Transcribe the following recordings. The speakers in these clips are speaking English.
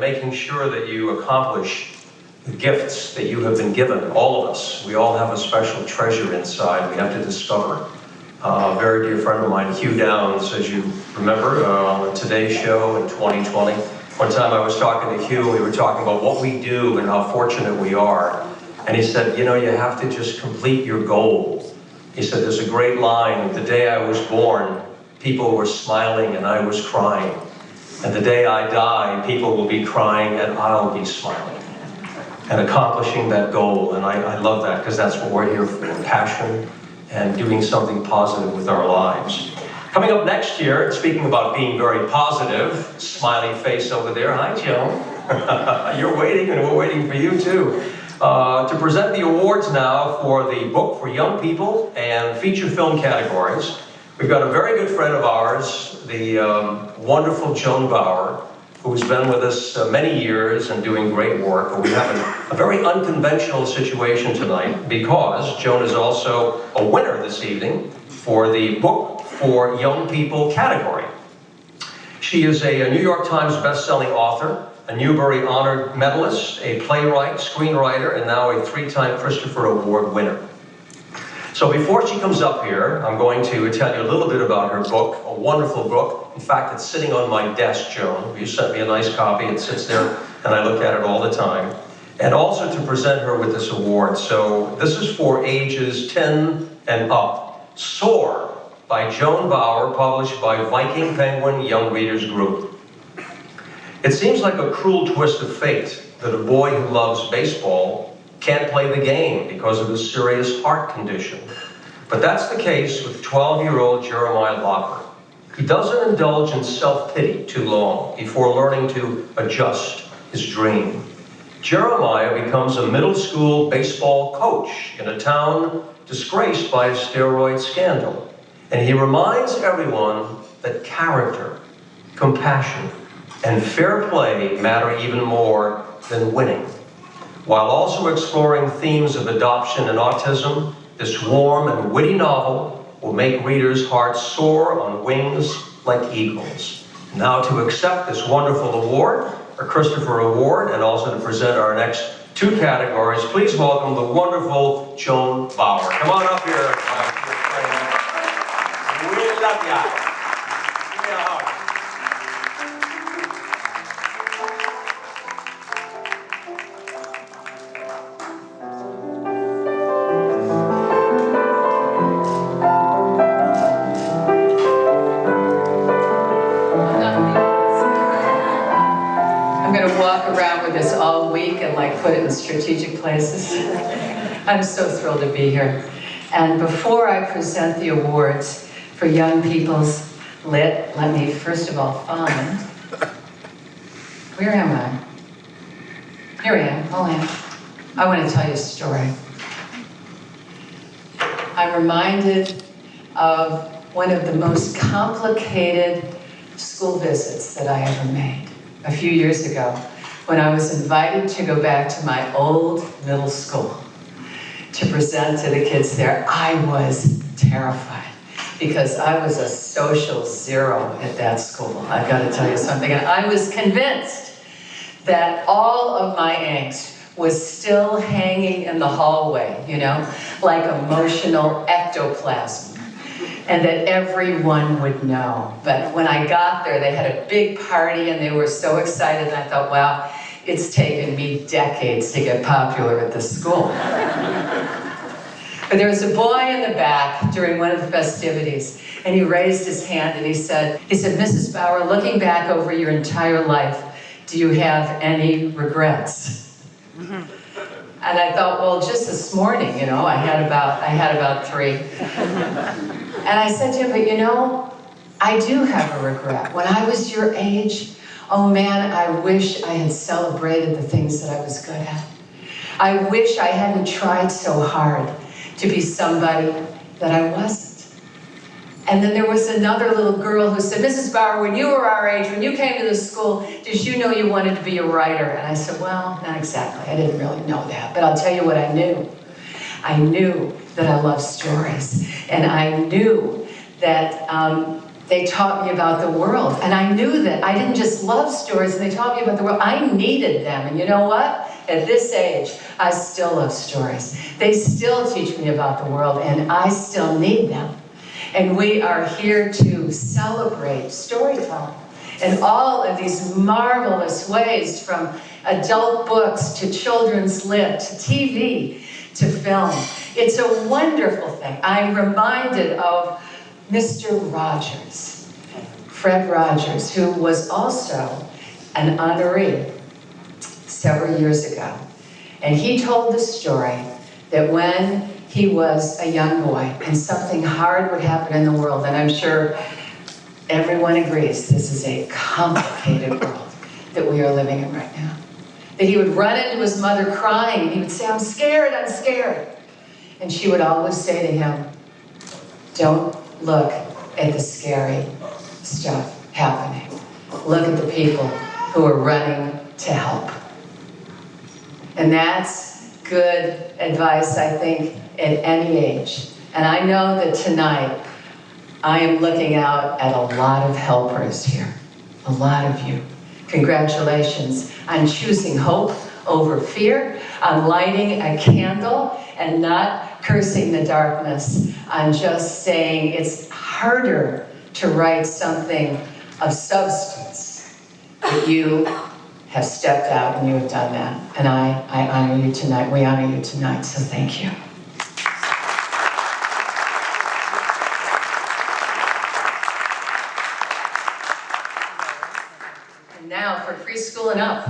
making sure that you accomplish the gifts that you have been given, all of us. We all have a special treasure inside we have to discover. A very dear friend of mine, Hugh Downs, as you remember, on the Today Show in 2020. One time I was talking to Hugh, we were talking about what we do and how fortunate we are. And he said, you know, you have to just complete your goal. He said, there's a great line, the day I was born, people were smiling and I was crying. And the day I die, people will be crying and I'll be smiling. And accomplishing that goal, and I love that because that's what we're here for, passion and doing something positive with our lives. Coming up next year, speaking about being very positive, smiley face over there. Hi, Joan. You're waiting, and we're waiting for you too. To present the awards now for the book for young people and feature film categories. We've got a very good friend of ours, the wonderful Joan Bauer, who's been with us many years and doing great work. But we have a very unconventional situation tonight because Joan is also a winner this evening for the book for young people category. She is a New York Times best-selling author, a Newbery Honored Medalist, a playwright, screenwriter, and now a 3-time Christopher Award winner. So before she comes up here, I'm going to tell you a little bit about her book, a wonderful book. In fact, it's sitting on my desk, Joan. You sent me a nice copy. It sits there, and I look at it all the time. And also to present her with this award. So this is for ages 10 and up. Soar by Joan Bauer, published by Viking Penguin Young Readers Group. It seems like a cruel twist of fate that a boy who loves baseball can't play the game because of his serious heart condition. But that's the case with 12-year-old Jeremiah Locker. He doesn't indulge in self-pity too long before learning to adjust his dream. Jeremiah becomes a middle school baseball coach in a town disgraced by a steroid scandal. And he reminds everyone that character, compassion, and fair play matter even more than winning. While also exploring themes of adoption and autism, this warm and witty novel will make readers' hearts soar on wings like eagles. Now to accept this wonderful award, a Christopher Award, and also to present our next 2 categories, please welcome the wonderful Joan Bauer. Come on up here. We love ya. Give me a hug. Put it in strategic places. I'm so thrilled to be here. And before I present the awards for Young People's Lit, let me first of all find, where am I? Here I am, hold on. I want to tell you a story. I'm reminded of one of the most complicated school visits that I ever made a few years ago, when I was invited to go back to my old middle school to present to the kids there. I was terrified because I was a social zero at that school. I've got to tell you something. And I was convinced that all of my angst was still hanging in the hallway, you know, like emotional ectoplasm. And that everyone would know. But when I got there, they had a big party and they were so excited, and I thought, wow, it's taken me decades to get popular at this school. But there was a boy in the back during one of the festivities, and he raised his hand and he said, Mrs. Bauer, looking back over your entire life, do you have any regrets? And I thought, well, just this morning, you know, I had about 3. And I said to him, but you know, I do have a regret. When I was your age, oh man, I wish I had celebrated the things that I was good at. I wish I hadn't tried so hard to be somebody that I wasn't. And then there was another little girl who said, Mrs. Bauer, when you were our age, when you came to the school, did you know you wanted to be a writer? And I said, well, not exactly. I didn't really know that. But I'll tell you what I knew. I knew that I loved stories. And I knew that They taught me about the world, and I knew that. I didn't just love stories, and they taught me about the world. I needed them, and you know what? At this age, I still love stories. They still teach me about the world, and I still need them. And we are here to celebrate storytelling in all of these marvelous ways, from adult books to children's lit, to TV, to film. It's a wonderful thing. I'm reminded of Mr. Rogers, Fred Rogers, who was also an honoree several years ago. And he told the story that when he was a young boy and something hard would happen in the world, and I'm sure everyone agrees this is a complicated world that we are living in right now, that he would run into his mother crying and he would say, I'm scared, I'm scared. And she would always say to him, don't look at the scary stuff happening. Look at the people who are running to help. And that's good advice, I think, at any age. And I know that tonight, I am looking out at a lot of helpers here. A lot of you. Congratulations on choosing hope over fear, on lighting a candle and not cursing the darkness, on just saying it's harder to write something of substance, but you have stepped out and you have done that. And I honor you tonight. We honor you tonight, so thank you. And now for preschool and up,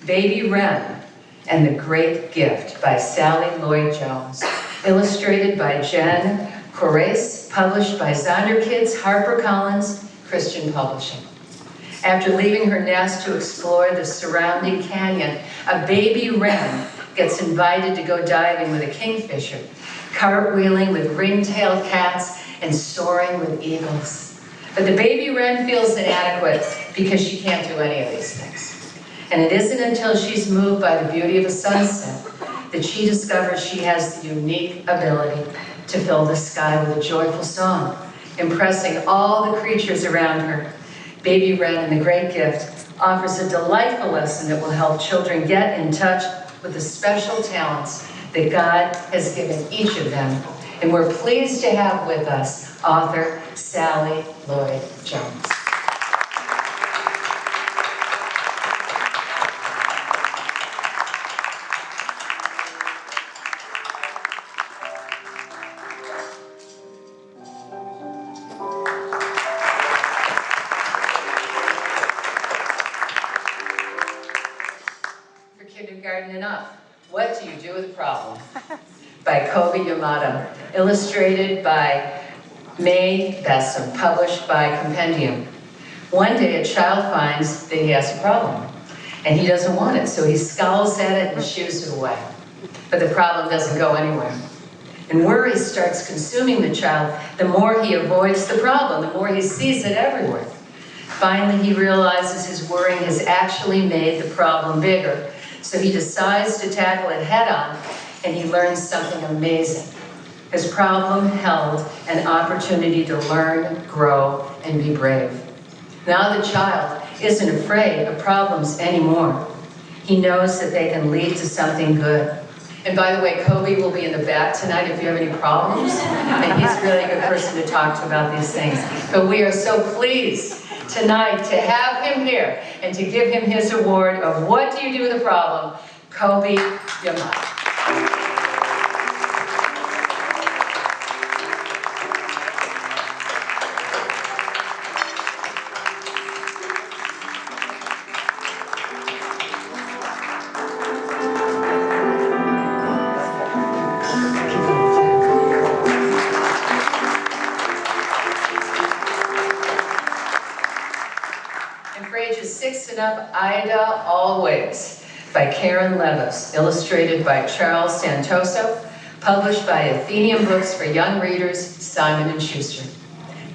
Baby Wren and the Great Gift by Sally Lloyd-Jones. Illustrated by Jen Corrales, published by Zonderkids, HarperCollins, Christian Publishing. After leaving her nest to explore the surrounding canyon, a baby wren gets invited to go diving with a kingfisher, cartwheeling with ring-tailed cats, and soaring with eagles. But the baby wren feels inadequate because she can't do any of these things. And it isn't until she's moved by the beauty of a sunset that she discovers she has the unique ability to fill the sky with a joyful song, impressing all the creatures around her. Baby Wren and the Great Gift offers a delightful lesson that will help children get in touch with the special talents that God has given each of them. And we're pleased to have with us author Sally Lloyd-Jones. Kindergarten and Up, What Do You Do with a Problem? By Kobe Yamato, illustrated by Mae Bessem, published by Compendium. One day a child finds that he has a problem, and he doesn't want it, so he scowls at it and shoos it away. But the problem doesn't go anywhere. And worry starts consuming the child. The more he avoids the problem, the more he sees it everywhere. Finally, he realizes his worrying has actually made the problem bigger. So he decides to tackle it head-on, and he learns something amazing. His problem held an opportunity to learn, grow, and be brave. Now the child isn't afraid of problems anymore. He knows that they can lead to something good. And by the way, Kobe will be in the back tonight if you have any problems, and he's really a good person to talk to about these things. But we are so pleased tonight to have him here and to give him his award of What Do You Do with a Problem, Kobe Yamato. Ages 6 and up, Ida Always, by Karen Levis, illustrated by Charles Santoso, published by Athenium Books for young readers, Simon & Schuster.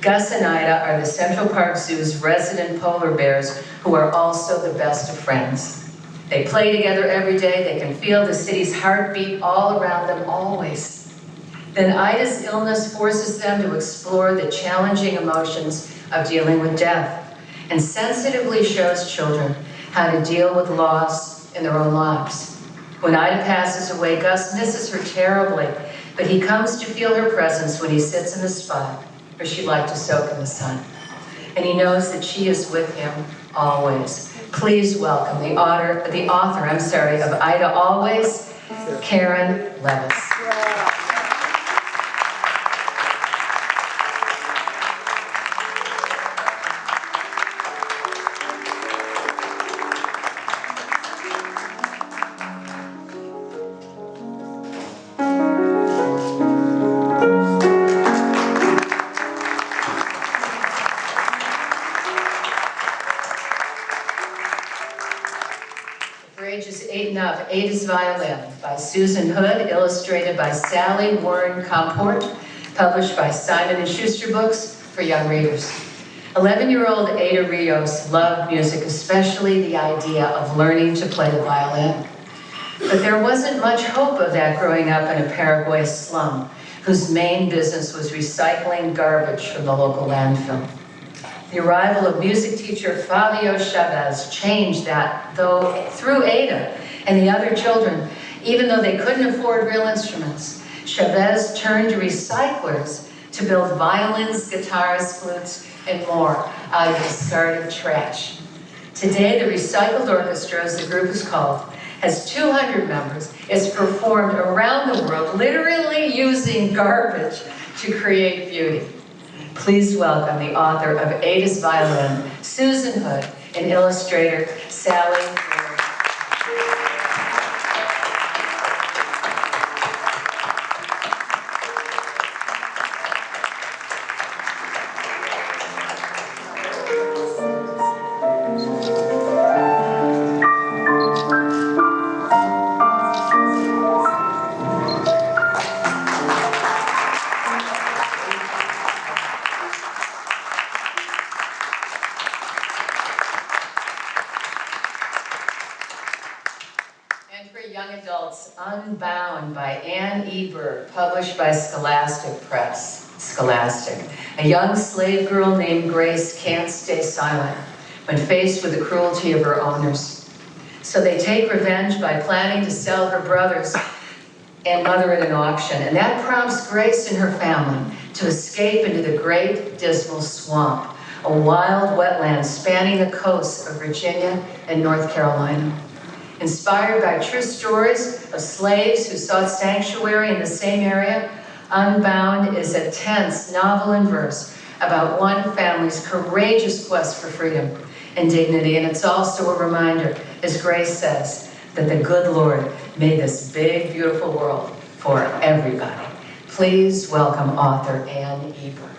Gus and Ida are the Central Park Zoo's resident polar bears who are also the best of friends. They play together every day. They can feel the city's heartbeat all around them always. Then Ida's illness forces them to explore the challenging emotions of dealing with death and sensitively shows children how to deal with loss in their own lives. When Ida passes away, Gus misses her terribly, but he comes to feel her presence when he sits in the spot where she'd like to soak in the sun. And he knows that she is with him always. Please welcome the author of Ida Always, Karen Levis. For ages 8 and up, Ada's Violin by Susan Hood, illustrated by Sally Warren Comport, published by Simon & Schuster Books for young readers. 11-year-old Ada Rios loved music, especially the idea of learning to play the violin. But there wasn't much hope of that growing up in a Paraguay slum, whose main business was recycling garbage from the local landfill. The arrival of music teacher Fabio Chavez changed that, though through Ada and the other children, even though they couldn't afford real instruments, Chavez turned to recyclers to build violins, guitars, flutes, and more out of discarded trash. Today, the Recycled Orchestra, as the group is called, has 200 members. It's performed around the world, literally using garbage to create beauty. Please welcome the author of Ada's Violin, Susan Hood, and illustrator Sally Warren. And for young adults, Unbound by Anne E. Burr, published by Scholastic Press. Scholastic. A young slave girl named Grace can't stay silent when faced with the cruelty of her owners. So they take revenge by planning to sell her brothers and mother at an auction. And that prompts Grace and her family to escape into the Great Dismal Swamp, a wild wetland spanning the coasts of Virginia and North Carolina. Inspired by true stories of slaves who sought sanctuary in the same area, Unbound is a tense novel in verse about one family's courageous quest for freedom and dignity. And it's also a reminder, as Grace says, that the good Lord made this big, beautiful world for everybody. Please welcome author Anne E. Burr.